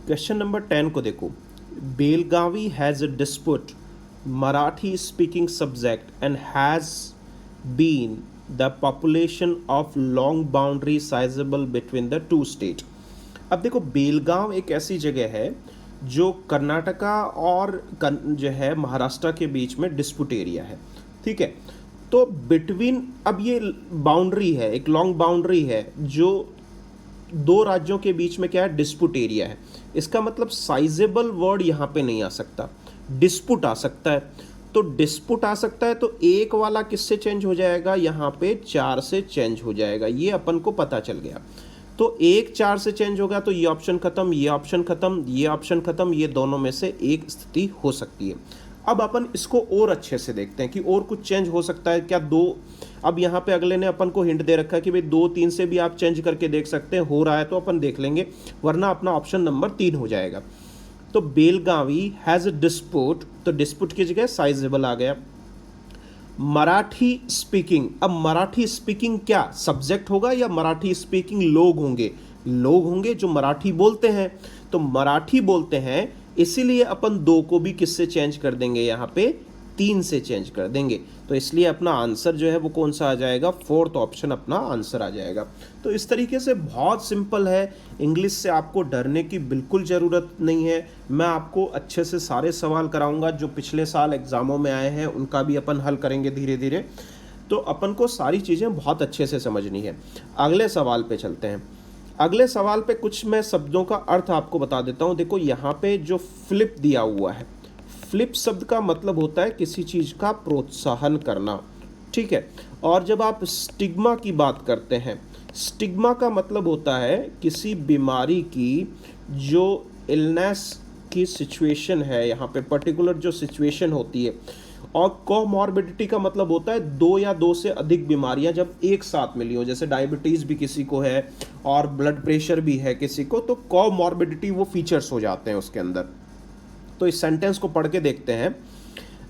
क्वेश्चन नंबर 10 को देखो। Belagavi has a dispute Marathi speaking subject and has been the population of long boundary sizeable between the two state. अब देखो बेलगांव एक ऐसी जगह है जो कर्नाटका और जो है महाराष्ट्र के बीच में डिस्प्यूट एरिया है, ठीक है। तो बिटवीन, अब ये बाउंड्री है, एक लॉन्ग बाउंड्री है जो दो राज्यों के बीच में क्या है, डिस्प्यूट एरिया है। इसका मतलब साइजेबल वर्ड यहाँ पे नहीं आ सकता, डिस्प्यूट आ सकता है। तो डिस्प्यूट आ सकता है तो एक वाला किससे चेंज हो जाएगा, यहाँ पे 4 से चेंज हो जाएगा, ये अपन को पता चल गया। तो 1 4 से चेंज होगा तो ये ऑप्शन खत्म, ये ऑप्शन खत्म, ये ऑप्शन खत्म, ये दोनों में से एक स्थिति हो सकती है। अब अपन इसको और अच्छे से देखते हैं कि और कुछ चेंज हो सकता है क्या। दो, अब यहाँ पे अगले ने अपन को हिंट दे रखा है कि भाई 2 3 से भी आप चेंज करके देख सकते हैं, हो रहा है तो अपन देख लेंगे, वरना अपना ऑप्शन नंबर 3 हो जाएगा। तो बेलगावी हैज़ अ डिस्प्यूट, तो डिस्प्यूट की जगह साइजेबल आ गया। मराठी स्पीकिंग, अब मराठी स्पीकिंग क्या सब्जेक्ट होगा या मराठी स्पीकिंग लोग होंगे, लोग होंगे जो मराठी बोलते हैं। तो मराठी बोलते हैं, इसीलिए अपन 2 को भी किससे चेंज कर देंगे, यहाँ पे 3 से चेंज कर देंगे। तो इसलिए अपना आंसर जो है वो कौन सा आ जाएगा, 4th ऑप्शन अपना आंसर आ जाएगा। तो इस तरीके से बहुत सिंपल है, इंग्लिश से आपको डरने की बिल्कुल ज़रूरत नहीं है। मैं आपको अच्छे से सारे सवाल कराऊंगा जो पिछले साल एग्ज़ामों में आए हैं, उनका भी अपन हल करेंगे धीरे धीरे। तो अपन को सारी चीज़ें बहुत अच्छे से समझनी है। अगले सवाल पे चलते हैं। अगले सवाल पे कुछ मैं शब्दों का अर्थ आपको बता देता हूँ। देखो यहाँ पे जो फ्लिप दिया हुआ है, फ्लिप शब्द का मतलब होता है किसी चीज़ का प्रोत्साहन करना, ठीक है। और जब आप स्टिग्मा की बात करते हैं, स्टिग्मा का मतलब होता है किसी बीमारी की जो इलनेस की सिचुएशन है, यहाँ पे पर्टिकुलर जो सिचुएशन होती है। और कोमॉर्बिडिटी का मतलब होता है 2 या 2 से अधिक बीमारियां जब एक साथ मिली हो, जैसे डायबिटीज़ भी किसी को है और ब्लड प्रेशर भी है किसी को, तो कोमॉर्बिडिटी वो फीचर्स हो जाते हैं उसके अंदर। तो इस सेंटेंस को पढ़ के देखते हैं।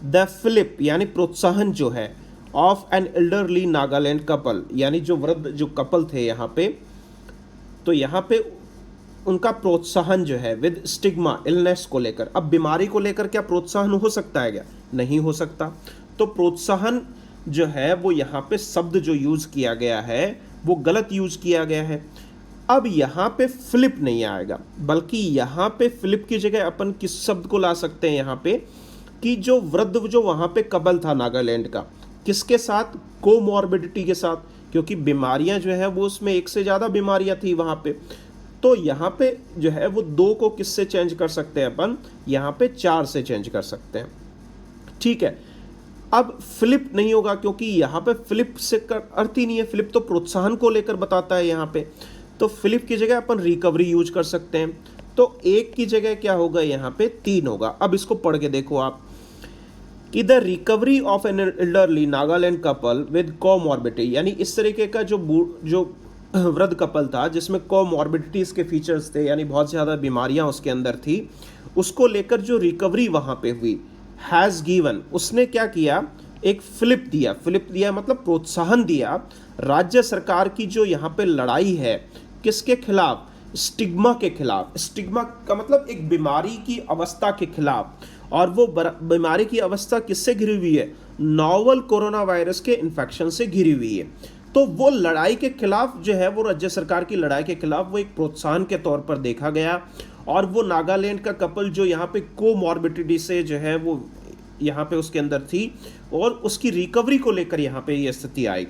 द फ्लिप यानी प्रोत्साहन जो है of an elderly Nagaland couple, यानी जो वृद्ध जो कपल थे यहाँ पे, तो यहाँ पे उनका प्रोत्साहन जो है विद स्टिग्मा इलनेस को लेकर। अब बीमारी को लेकर क्या प्रोत्साहन हो सकता है क्या, नहीं हो सकता। तो प्रोत्साहन जो है वो यहाँ पे शब्द जो यूज किया गया है वो गलत यूज किया गया है। अब यहाँ पे फ्लिप नहीं आएगा, बल्कि यहाँ पे फ्लिप की जगह अपन किस शब्द को ला सकते हैं यहाँ पे, कि जो वृद्ध जो वहाँ पे कपल था नागालैंड का, किसके साथ, कोमॉर्बिडिटी के साथ, क्योंकि बीमारियां जो है वो उसमें एक से ज़्यादा बीमारियां थी वहाँ पे। तो यहाँ पे जो है वो 2 को किससे चेंज कर सकते हैं अपन, यहाँ पे 4 से चेंज कर सकते हैं, ठीक है। अब फ्लिप नहीं होगा क्योंकि यहाँ पे फ्लिप से अर्थ ही नहीं है, फ्लिप तो प्रोत्साहन को लेकर बताता है यहाँ पे। तो फ्लिप की जगह अपन रिकवरी यूज कर सकते हैं। तो 1 की जगह क्या होगा, यहाँ पे 3 होगा। अब इसको पढ़ के देखो आप कि the recovery of an elderly Nagaland couple with comorbidity, यानी इस तरीके का जो वृद्ध कपल था जिसमें कोमॉर्बिडिटीज के फीचर्स थे, यानी बहुत ज़्यादा बीमारियां उसके अंदर थी, उसको लेकर जो रिकवरी वहाँ पे हुई, हैज़ गिवन, उसने क्या किया, एक फ्लिप दिया। फ्लिप दिया मतलब प्रोत्साहन दिया राज्य सरकार की जो यहाँ पे लड़ाई है किसके खिलाफ, स्टिग्मा के खिलाफ। स्टिग्मा का मतलब एक बीमारी की अवस्था के खिलाफ, और वो बीमारी की अवस्था किससे घिरी हुई है, नोवल कोरोना वायरस के इन्फेक्शन से घिरी हुई है। तो वो लड़ाई के खिलाफ जो है, वो राज्य सरकार की लड़ाई के खिलाफ वो एक प्रोत्साहन के तौर पर देखा गया। और वो नागालैंड का कपल जो यहाँ पे कोमॉर्बिडिटी से जो है वो यहाँ पे उसके अंदर थी, और उसकी रिकवरी को लेकर यहाँ पे ये स्थिति आई।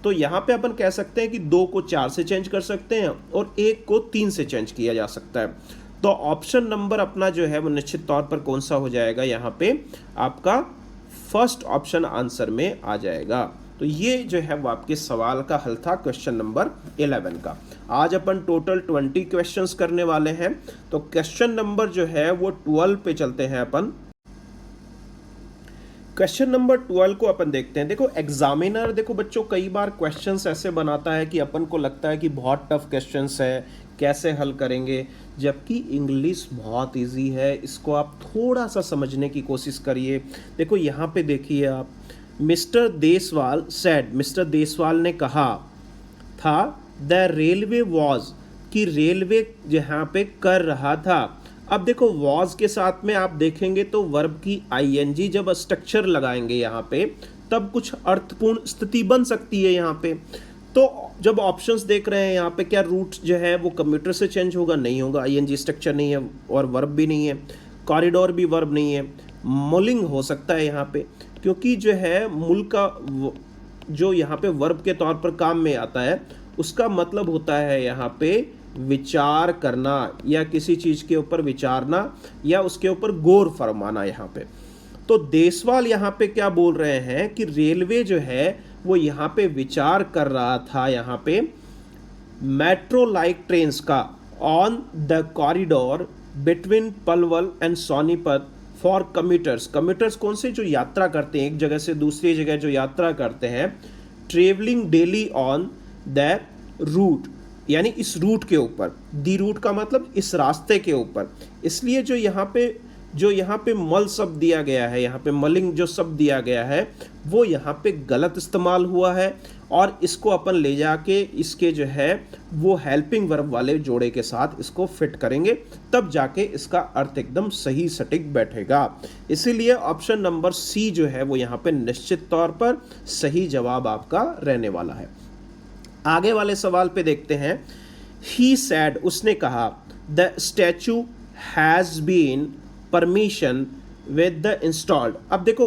तो यहाँ पे अपन कह सकते हैं कि 2 को 4 से चेंज कर सकते हैं और 1 को 3 से चेंज किया जा सकता है। तो ऑप्शन नंबर अपना जो है वो निश्चित तौर पर कौन सा हो जाएगा, यहाँ पे आपका फर्स्ट ऑप्शन आंसर में आ जाएगा। तो ये जो है वो आपके सवाल का हल था क्वेश्चन नंबर 11 का। आज अपन टोटल 20 क्वेश्चंस करने वाले हैं। तो क्वेश्चन नंबर जो है वो 12 पे चलते हैं अपन। क्वेश्चन नंबर 12 को अपन देखते हैं। देखो एग्जामिनर, देखो बच्चों, कई बार क्वेश्चंस ऐसे बनाता है कि अपन को लगता है कि बहुत टफ क्वेश्चंस है, कैसे हल करेंगे, जबकि इंग्लिश बहुत इजी है। इसको आप थोड़ा सा समझने की कोशिश करिए। देखो यहाँ पे देखिए आप, mister Deswal said, mister Deswal ने कहा था, द रेलवे वॉज, कि रेलवे यहाँ पे कर रहा था। अब देखो वॉज के साथ में आप देखेंगे तो वर्ब की आईएनजी जब स्ट्रक्चर लगाएंगे यहाँ पे, तब कुछ अर्थपूर्ण स्थिति बन सकती है यहाँ पे। तो जब ऑप्शंस देख रहे हैं यहाँ पे, क्या रूट जो है वो कम्यूटर से चेंज होगा? नहीं होगा, आईएनजी स्ट्रक्चर नहीं है और वर्ब भी नहीं है, कॉरिडोर भी वर्ब नहीं है। मुलिंग हो सकता है यहाँ पे, क्योंकि जो है मुल का जो यहाँ पे वर्ब के तौर पर काम में आता है, उसका मतलब होता है यहाँ पे विचार करना या किसी चीज़ के ऊपर विचारना या उसके ऊपर गौर फरमाना यहाँ पे। तो देसवाल यहाँ पे क्या बोल रहे हैं कि रेलवे जो है वो यहाँ पे विचार कर रहा था यहाँ पे मेट्रो लाइक ट्रेन्स का on the corridor between Palwal and Sonipat for commuters. Commuters कौन से? जो यात्रा करते हैं एक जगह से दूसरी जगह, जो यात्रा करते हैं, travelling daily on the route, यानी इस रूट के ऊपर। दी रूट का मतलब इस रास्ते के ऊपर। इसलिए जो यहाँ पे मल शब्द दिया गया है, यहाँ पे मलिंग जो शब्द दिया गया है वो यहाँ पे गलत इस्तेमाल हुआ है, और इसको अपन ले जाके इसके जो है वो हेल्पिंग वर्ब वाले जोड़े के साथ इसको फिट करेंगे, तब जाके इसका अर्थ एकदम सही सटीक बैठेगा। इसीलिए ऑप्शन नंबर सी जो है वो यहाँ पे निश्चित तौर पर सही जवाब आपका रहने वाला है। आगे वाले सवाल पे देखते हैं। ही सैड, उसने कहा, the statue has been permission with the installed. अब देखो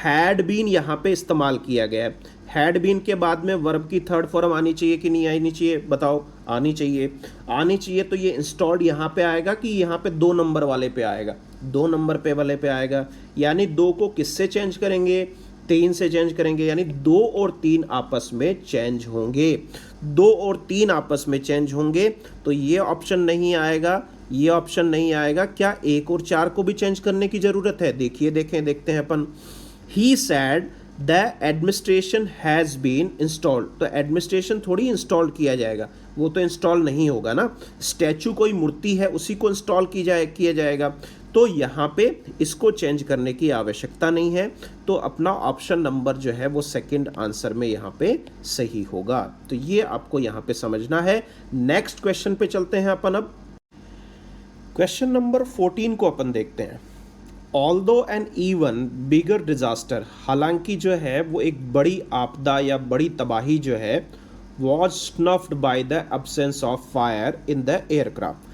हैड बीन यहाँ पे इस्तेमाल किया गया है। हैड बीन के बाद में वर्ब की थर्ड फॉर्म आनी चाहिए कि नहीं आनी चाहिए? बताओ। आनी चाहिए। आनी चाहिए, तो ये इंस्टॉल्ड यहाँ पे आएगा कि यहाँ पे 2 नंबर वाले पे आएगा? 2 नंबर पे वाले पे आएगा। यानी 2 को किससे चेंज करेंगे? 3 से चेंज करेंगे, यानी 2 और 3 आपस में चेंज होंगे। 2 और 3 आपस में चेंज होंगे, तो ये ऑप्शन नहीं आएगा, ये ऑप्शन नहीं आएगा। क्या 1 और 4 को भी चेंज करने की ज़रूरत है? देखते हैं अपन। He said the administration has been installed. तो एडमिनिस्ट्रेशन थोड़ी इंस्टॉल किया जाएगा, वो तो इंस्टॉल नहीं होगा ना। स्टैचू कोई मूर्ति है, उसी को इंस्टॉल किया जाएगा। तो यहाँ पे इसको चेंज करने की आवश्यकता नहीं है। तो अपना ऑप्शन नंबर जो है वो सेकंड आंसर में यहाँ पे सही होगा। तो ये आपको यहाँ पे समझना है। नेक्स्ट क्वेश्चन पे चलते हैं अपन। अब क्वेश्चन नंबर 14 को अपन देखते हैं। Although an even bigger disaster, हालांकि जो है वो एक बड़ी आपदा या बड़ी तबाही जो है, was स्नफ्ड by the absence of fire in the aircraft.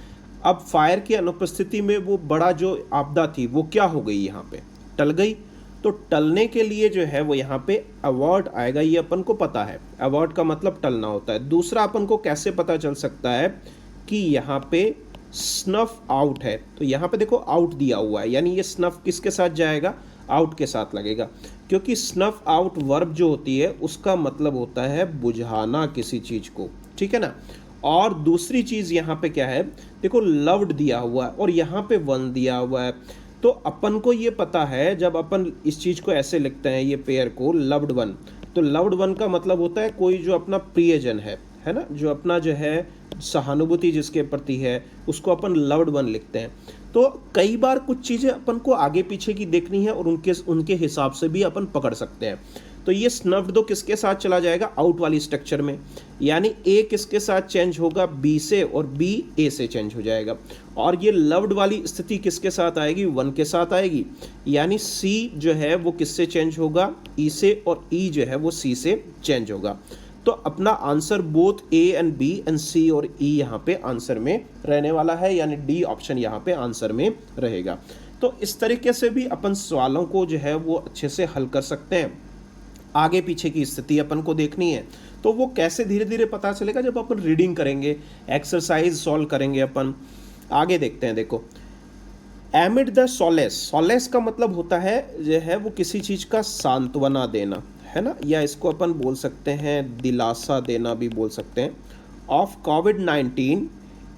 अब फायर की अनुपस्थिति में वो बड़ा जो आपदा थी वो क्या हो गई? यहाँ पे टल गई। तो टलने के लिए जो है वो यहाँ पे अवॉर्ड आएगा, ये अपन को पता है। अवॉर्ड का मतलब टलना होता है। दूसरा अपन को कैसे पता चल सकता है कि यहाँ पे स्नफ आउट है? तो यहाँ पे देखो आउट दिया हुआ है, यानी ये स्नफ किसके साथ जाएगा? आउट के साथ लगेगा, क्योंकि स्नफ आउट वर्ब जो होती है उसका मतलब होता है बुझाना किसी चीज़ को, ठीक है ना। और दूसरी चीज़ यहाँ पे क्या है, देखो लव्ड दिया हुआ है और यहाँ पे वन दिया हुआ है। तो अपन को ये पता है, जब अपन इस चीज़ को ऐसे लिखते हैं, ये पेयर को लव्ड वन, तो लव्ड वन का मतलब होता है कोई जो अपना प्रियजन है ना, जो अपना जो है सहानुभूति जिसके प्रति है, उसको अपन लव्ड वन लिखते हैं। तो कई बार कुछ चीज़ें अपन को आगे पीछे की देखनी है और उनके हिसाब से भी अपन पकड़ सकते हैं। तो ये स्नफ्ड दो किसके साथ चला जाएगा? आउट वाली स्ट्रक्चर में, यानी ए किसके साथ चेंज होगा? बी से, और बी ए से चेंज हो जाएगा। और ये लव्ड वाली स्थिति किसके साथ आएगी? वन के साथ आएगी, यानी सी जो है वो किससे चेंज होगा? ई से, और ई जो है वो सी से चेंज होगा। तो अपना answer both A and B and C और ई यहाँ पे आंसर में रहने वाला है, यानी डी ऑप्शन यहाँ पे आंसर में रहेगा। तो इस तरीके से भी अपन सवालों को जो है वो अच्छे से हल कर सकते हैं। आगे पीछे की स्थिति अपन को देखनी है, तो वो कैसे धीरे धीरे पता चलेगा? जब अपन रीडिंग करेंगे, एक्सरसाइज सॉल्व करेंगे अपन। आगे देखते हैं, देखो एमिड द सॉलेस, सॉलेस का मतलब होता है जो है वो किसी चीज़ का सांत्वना देना, है ना, या इसको अपन बोल सकते हैं दिलासा देना भी बोल सकते हैं। ऑफ कोविड-19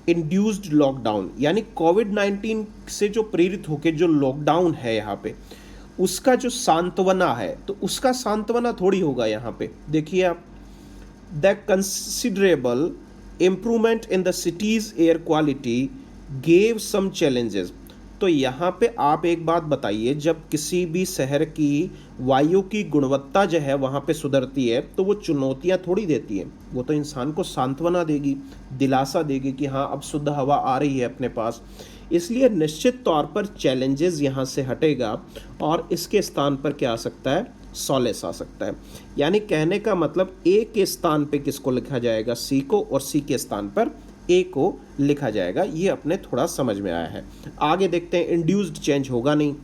इंड्यूस्ड लॉकडाउन, यानी कोविड-19 से जो प्रेरित होकर जो लॉकडाउन है यहाँ पे, उसका जो सांत्वना है, तो उसका सांत्वना थोड़ी होगा यहाँ पे। देखिए आप, the considerable improvement in the city's air quality gave some challenges. तो यहाँ पे आप एक बात बताइए, जब किसी भी शहर की वायु की गुणवत्ता जो है वहाँ पे सुधरती है, तो वो चुनौतियाँ थोड़ी देती है, वो तो इंसान को सांत्वना देगी, दिलासा देगी कि हाँ अब शुद्ध हवा आ रही है अपने पास। इसलिए निश्चित तौर पर चैलेंजेस यहाँ से हटेगा और इसके स्थान पर क्या आ सकता है? सॉलेस आ सकता है। यानी कहने का मतलब ए के स्थान पे किसको लिखा जाएगा, सी को, और सी के स्थान पर ए को लिखा जाएगा। ये अपने थोड़ा समझ में आया है। आगे देखते हैं, इंड्यूस्ड चेंज होगा नहीं।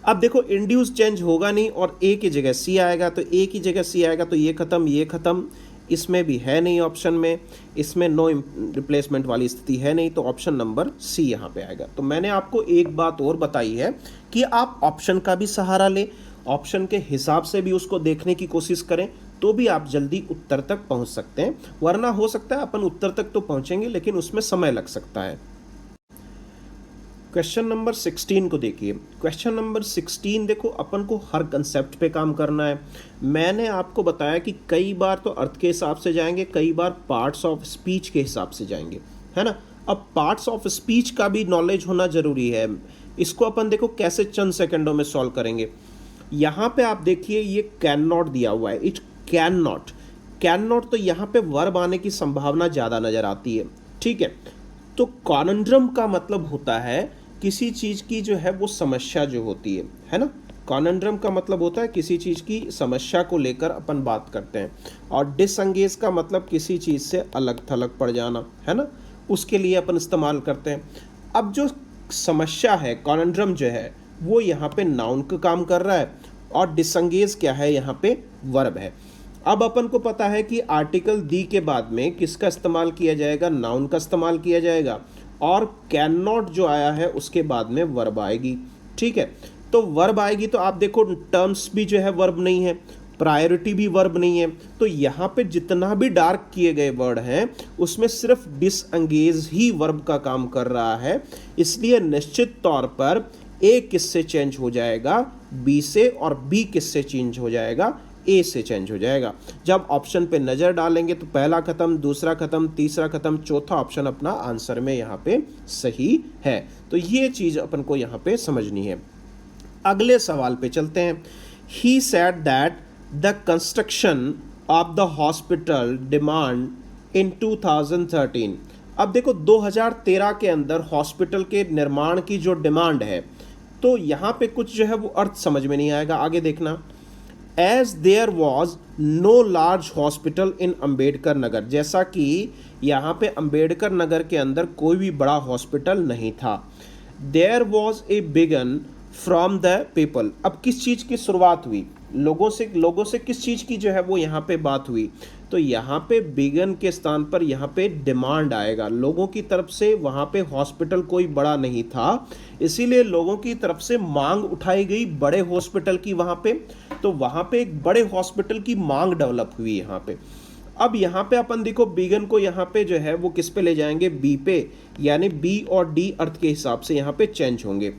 अब देखो इंड्यूस चेंज होगा नहीं और ए की जगह सी आएगा, तो ए की जगह सी आएगा तो ये खत्म, ये खत्म, इसमें भी है नहीं ऑप्शन में, इसमें नो रिप्लेसमेंट वाली स्थिति है नहीं, तो ऑप्शन नंबर सी यहाँ पे आएगा। तो मैंने आपको एक बात और बताई है कि आप ऑप्शन का भी सहारा लें, ऑप्शन के हिसाब से भी उसको देखने की कोशिश करें, तो भी आप जल्दी उत्तर तक पहुँच सकते हैं। वरना हो सकता है अपन उत्तर तक तो पहुँचेंगे लेकिन उसमें समय लग सकता है। क्वेश्चन नंबर 16 को देखिए। क्वेश्चन नंबर 16 देखो, अपन को हर कंसेप्ट पे काम करना है। मैंने आपको बताया कि कई बार तो अर्थ के हिसाब से जाएंगे, कई बार पार्ट्स ऑफ स्पीच के हिसाब से जाएंगे, है ना। अब पार्ट्स ऑफ स्पीच का भी नॉलेज होना जरूरी है। इसको अपन देखो कैसे चंद सेकंडों में सॉल्व करेंगे। यहाँ पे आप देखिए ये कैन नॉट दिया हुआ है, it can not. Can not तो यहाँ पे वर्ब आने की संभावना ज़्यादा नजर आती है, ठीक है। तो कॉनंड्रम का मतलब होता है किसी चीज़ की जो है वो समस्या जो होती है ना। कॉनंड्रम का मतलब होता है किसी चीज़ की समस्या को लेकर अपन बात करते हैं। और डिसंगेज का मतलब किसी चीज़ से अलग थलग पड़ जाना, है ना, उसके लिए अपन इस्तेमाल करते हैं। अब जो समस्या है, कॉनंड्रम जो है वो यहाँ पे नाउन का काम कर रहा है और डिसंगेज क्या है, यहाँ पे वर्ब है। अब अपन को पता है कि आर्टिकल दी के बाद में किसका इस्तेमाल किया जाएगा, नाउन का इस्तेमाल किया जाएगा, और कैन नॉट जो आया है उसके बाद में वर्ब आएगी, ठीक है। तो वर्ब आएगी तो आप देखो टर्म्स भी जो है वर्ब नहीं है, प्रायोरिटी भी वर्ब नहीं है, तो यहाँ पे जितना भी डार्क किए गए वर्ड हैं उसमें सिर्फ डिसएंगेज ही वर्ब का काम कर रहा है। इसलिए निश्चित तौर पर ए किससे चेंज हो जाएगा, बी से, और बी किससे चेंज हो जाएगा, ए से चेंज हो जाएगा। जब ऑप्शन पे नज़र डालेंगे तो पहला खत्म, दूसरा खत्म, तीसरा खत्म, चौथा ऑप्शन अपना आंसर में यहाँ पे सही है। तो ये चीज़ अपन को यहाँ पे समझनी है। अगले सवाल पे चलते हैं। He said that the construction of the hospital demand in 2013। अब देखो 2013 के अंदर हॉस्पिटल के निर्माण की जो डिमांड है, तो यहाँ पे कुछ जो है वो अर्थ समझ में नहीं आएगा, आगे देखना। As there was no large hospital in Ambedkar Nagar, जैसा कि यहाँ पे अम्बेडकर नगर के अंदर कोई भी बड़ा हॉस्पिटल नहीं था। There was a begun from the people, अब किस चीज़ की शुरुआत हुई, लोगों से किस चीज़ की जो है वो यहाँ पे बात हुई, तो यहाँ पे बिगन के स्थान पर यहाँ पे डिमांड आएगा। लोगों की तरफ से वहाँ पे हॉस्पिटल कोई बड़ा नहीं था, इसीलिए लोगों की तरफ से मांग उठाई गई बड़े हॉस्पिटल की वहाँ पे, तो वहाँ पे एक बड़े हॉस्पिटल की मांग डेवलप हुई यहाँ पे। अब यहाँ पे अपन देखो बिगन को यहाँ पे जो है वो किस पे ले जाएंगे, बी पे, यानी बी और डी अर्थ के हिसाब से यहाँ पे चेंज होंगे।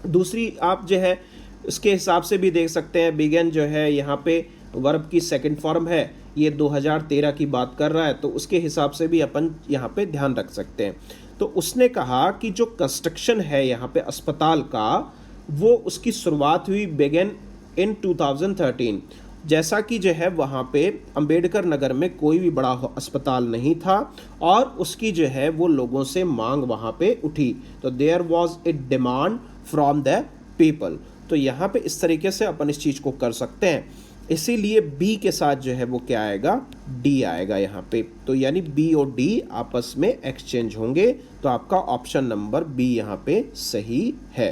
दूसरी आप जो है इसके हिसाब से भी देख सकते हैं, बिगन जो है यहाँ पे वर्ब की सेकंड फॉर्म है, ये 2013 की बात कर रहा है, तो उसके हिसाब से भी अपन यहाँ पे ध्यान रख सकते हैं। तो उसने कहा कि जो कंस्ट्रक्शन है यहाँ पे अस्पताल का, वो उसकी शुरुआत हुई बिगन इन 2013, जैसा कि जो है वहाँ पे अंबेडकर नगर में कोई भी बड़ा अस्पताल नहीं था और उसकी जो है वो लोगों से मांग वहाँ पे उठी, तो there was a demand from the people. तो यहाँ पे इस तरीके से अपन इस चीज़ को कर सकते हैं, इसीलिए बी के साथ जो है वो क्या आएगा, डी आएगा यहाँ पे। तो यानी बी और डी आपस में एक्सचेंज होंगे, तो आपका ऑप्शन नंबर बी यहाँ पे सही है।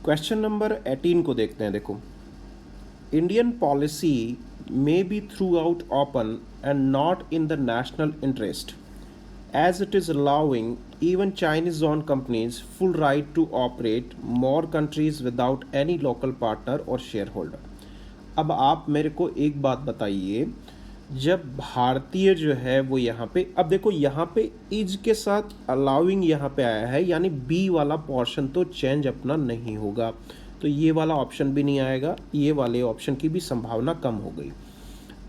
क्वेश्चन नंबर 18 को देखते हैं। देखो, Indian policy may be through out open and not in the national interest as it is allowing even Chinese owned companies full right to operate more countries without any local partner or shareholder। अब आप मेरे को एक बात बताइए, जब भारतीय जो है वो यहाँ पे, अब देखो यहाँ पे इज के साथ अलाउिंग यहाँ पे आया है, यानी बी वाला पोर्शन तो चेंज अपना नहीं होगा, तो ये वाला ऑप्शन भी नहीं आएगा, ये वाले ऑप्शन की भी संभावना कम हो गई।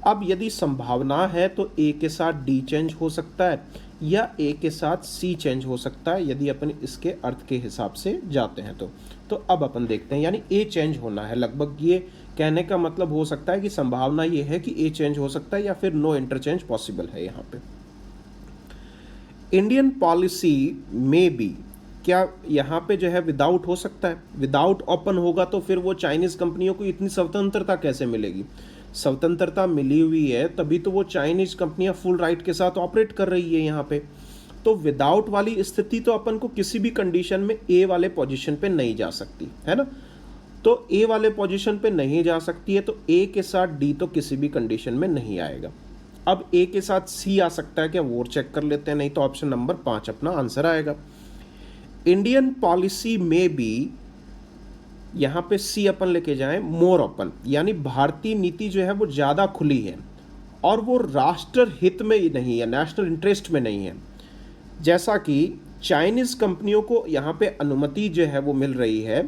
अब यदि संभावना है तो ए के साथ डी चेंज हो सकता है या ए के साथ सी चेंज हो सकता है, यदि अपन इसके अर्थ के हिसाब से जाते हैं तो अब अपन देखते हैं, यानी ए चेंज होना है। लगभग ये कहने का मतलब हो सकता है कि संभावना ये है कि ए चेंज हो सकता है या फिर नो इंटरचेंज पॉसिबल है यहाँ पे। इंडियन पॉलिसी में बी क्या यहाँ पे जो है विदाउट हो सकता है? विदाउट ओपन होगा तो फिर वो चाइनीज़ कंपनियों को इतनी स्वतंत्रता कैसे मिलेगी? स्वतंत्रता मिली हुई है तभी तो वो चाइनीज़ कंपनियाँ फुल राइट के साथ ऑपरेट कर रही है यहाँ पे। तो विदाउट वाली स्थिति तो अपन को किसी भी कंडीशन में ए वाले पोजीशन पे नहीं जा सकती है ना। तो ए वाले पोजीशन पे नहीं जा सकती है तो ए के साथ डी तो किसी भी कंडीशन में नहीं आएगा। अब ए के साथ सी आ सकता है क्या, वो चेक कर लेते हैं, नहीं तो ऑप्शन नंबर 5 अपना आंसर आएगा। इंडियन पॉलिसी में भी यहाँ पे सी अपन लेके जाएं मोर ओपन, यानी भारतीय नीति जो है वो ज़्यादा खुली है और वो राष्ट्र हित में ही नहीं है, नेशनल इंटरेस्ट में नहीं है। जैसा कि चाइनीज़ कंपनियों को यहाँ पे अनुमति जो है वो मिल रही है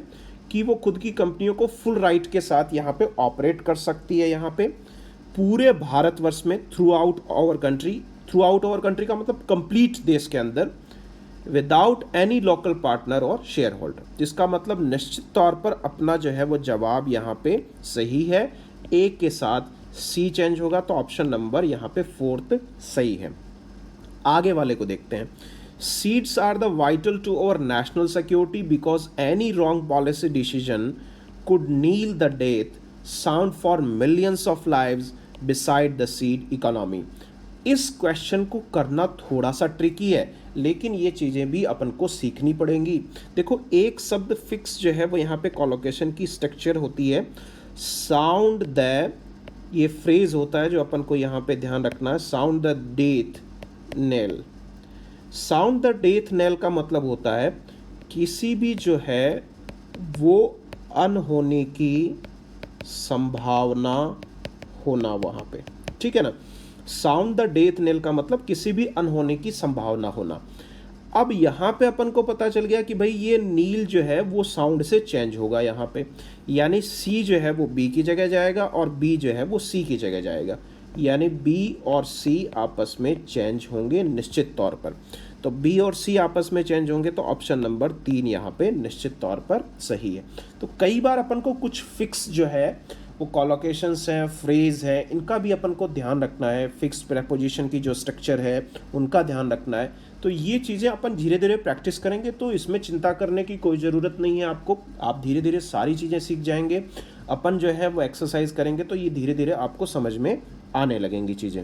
कि वो खुद की कंपनियों को फुल राइट के साथ यहाँ पे ऑपरेट कर सकती है, यहाँ पे पूरे भारतवर्ष में थ्रू आउट आवर कंट्री का मतलब कंप्लीट देश के अंदर, विदाउट एनी लोकल पार्टनर और शेयर होल्डर, जिसका मतलब निश्चित तौर पर अपना जो है वो जवाब यहाँ पे सही है। ए के साथ सी चेंज होगा तो ऑप्शन नंबर यहाँ पे 4th सही है। आगे वाले को देखते हैं। Seeds are the vital to our national security because any wrong policy decision could knell the death sound for millions of lives beside the seed economy. इस क्वेश्चन को करना थोड़ा सा ट्रिकी है, लेकिन ये चीज़ें भी अपन को सीखनी पड़ेंगी। देखो, एक शब्द फिक्स जो है वो यहाँ पे कॉलोकेशन की स्ट्रक्चर होती है। साउंड द, ये फ्रेज होता है जो अपन को यहाँ पे ध्यान रखना है। Sound the death nail, sound the death nail का मतलब होता है किसी भी जो है वो अनहोने की संभावना होना वहाँ पे, ठीक है ना। साउंड द डेथ नेल का मतलब किसी भी अनहोने की संभावना होना। अब यहाँ पे अपन को पता चल गया कि भाई ये नील जो है वो साउंड से चेंज होगा यहाँ पे, यानी सी जो है वो बी की जगह जाएगा और बी जो है वो सी की जगह जाएगा, यानी बी और सी आपस में चेंज होंगे निश्चित तौर पर। तो बी और सी आपस में चेंज होंगे तो ऑप्शन नंबर 3 यहाँ पे निश्चित तौर पर सही है। तो कई बार अपन को कुछ फिक्स जो है वो कॉलोकेशंस हैं, फ्रेज है, इनका भी अपन को ध्यान रखना है। फिक्स प्रेपोजिशन की जो स्ट्रक्चर है उनका ध्यान रखना है। तो ये चीज़ें अपन धीरे धीरे प्रैक्टिस करेंगे तो इसमें चिंता करने की कोई ज़रूरत नहीं है आपको। आप धीरे धीरे सारी चीज़ें सीख जाएंगे। अपन जो है वो एक्सरसाइज करेंगे तो ये धीरे धीरे आपको समझ में आने लगेंगी चीज़ें।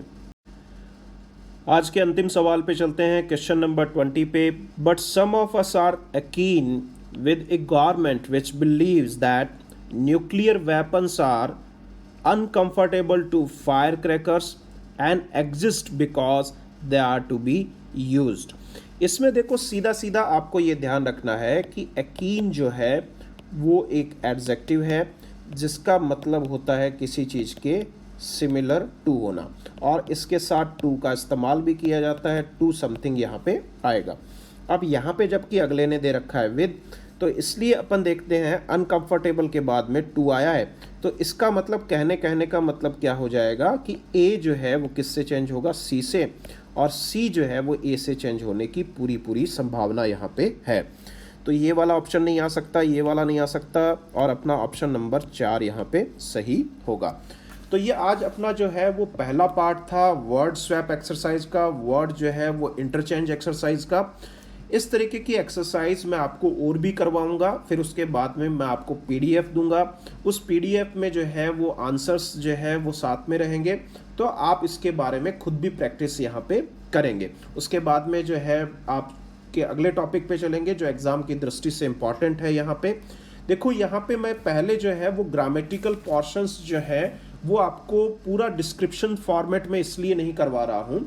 आज के अंतिम सवाल पे चलते हैं, क्वेश्चन नंबर 20 पे। But some of us are akin with a government which believes that nuclear weapons are uncomfortable to firecrackers and exist because they are to be used। इसमें देखो सीधा सीधा आपको ये ध्यान रखना है कि यकीन जो है वो एक एडजेक्टिव है जिसका मतलब होता है किसी चीज़ के सिमिलर टू होना, और इसके साथ टू का इस्तेमाल भी किया जाता है। टू समथिंग यहाँ पे आएगा। अब यहाँ पे जबकि अगले ने दे रखा है विद, तो इसलिए अपन देखते हैं अनकंफर्टेबल के बाद में टू आया है, तो इसका मतलब कहने का मतलब क्या हो जाएगा कि ए जो है वो किससे चेंज होगा, सी से, और सी जो है वो ए से चेंज होने की पूरी संभावना यहाँ पे है। तो ये वाला ऑप्शन नहीं आ सकता, ये वाला नहीं आ सकता, और अपना ऑप्शन नंबर 4 यहाँ पे सही होगा। तो ये आज अपना जो है वो पहला पार्ट था वर्ड स्वैप एक्सरसाइज का, वर्ड जो है वो इंटरचेंज एक्सरसाइज का। इस तरीके की एक्सरसाइज मैं आपको और भी करवाऊंगा, फिर उसके बाद में मैं आपको पीडीएफ दूंगा। उस पीडीएफ में जो है वो आंसर्स जो है वो साथ में रहेंगे, तो आप इसके बारे में खुद भी प्रैक्टिस यहाँ पे करेंगे। उसके बाद में जो है आपके अगले टॉपिक पे चलेंगे जो एग्ज़ाम की दृष्टि से इम्पॉर्टेंट है। यहाँ पे देखो, यहाँ पे मैं पहले जो है वो ग्रामेटिकल पोर्शंस जो है वो आपको पूरा डिस्क्रिप्शन फॉर्मेट में इसलिए नहीं करवा रहा हूँ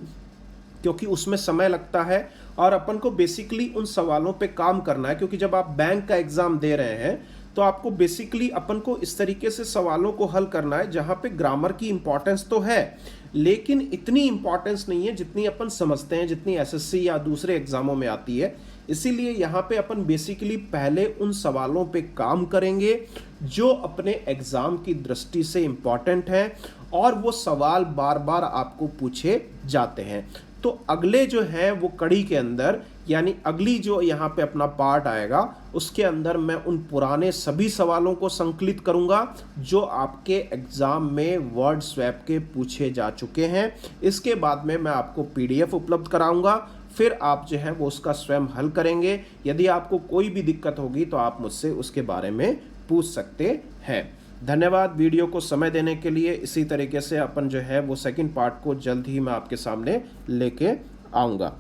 क्योंकि उसमें समय लगता है और अपन को बेसिकली उन सवालों पे काम करना है, क्योंकि जब आप बैंक का एग्जाम दे रहे हैं तो आपको बेसिकली अपन को इस तरीके से सवालों को हल करना है जहाँ पे ग्रामर की इंपॉर्टेंस तो है लेकिन इतनी इंपॉर्टेंस नहीं है जितनी अपन समझते हैं, जितनी एसएससी या दूसरे एग्जामों में आती है। इसीलिए यहाँ पे अपन बेसिकली पहले उन सवालों पे काम करेंगे जो अपने एग्जाम की दृष्टि से इम्पॉर्टेंट है और वो सवाल बार बार आपको पूछे जाते हैं। तो अगले जो है वो कड़ी के अंदर, यानी अगली जो यहाँ पे अपना पार्ट आएगा उसके अंदर मैं उन पुराने सभी सवालों को संकलित करूंगा जो आपके एग्जाम में वर्ड स्वैप के पूछे जा चुके हैं। इसके बाद में मैं आपको पीडीएफ उपलब्ध कराऊंगा, फिर आप जो है वो उसका स्वयं हल करेंगे। यदि आपको कोई भी दिक्कत होगी तो आप मुझसे उसके बारे में पूछ सकते हैं। धन्यवाद वीडियो को समय देने के लिए। इसी तरीके से अपन जो है वो सेकंड पार्ट को जल्द ही मैं आपके सामने लेके आऊँगा।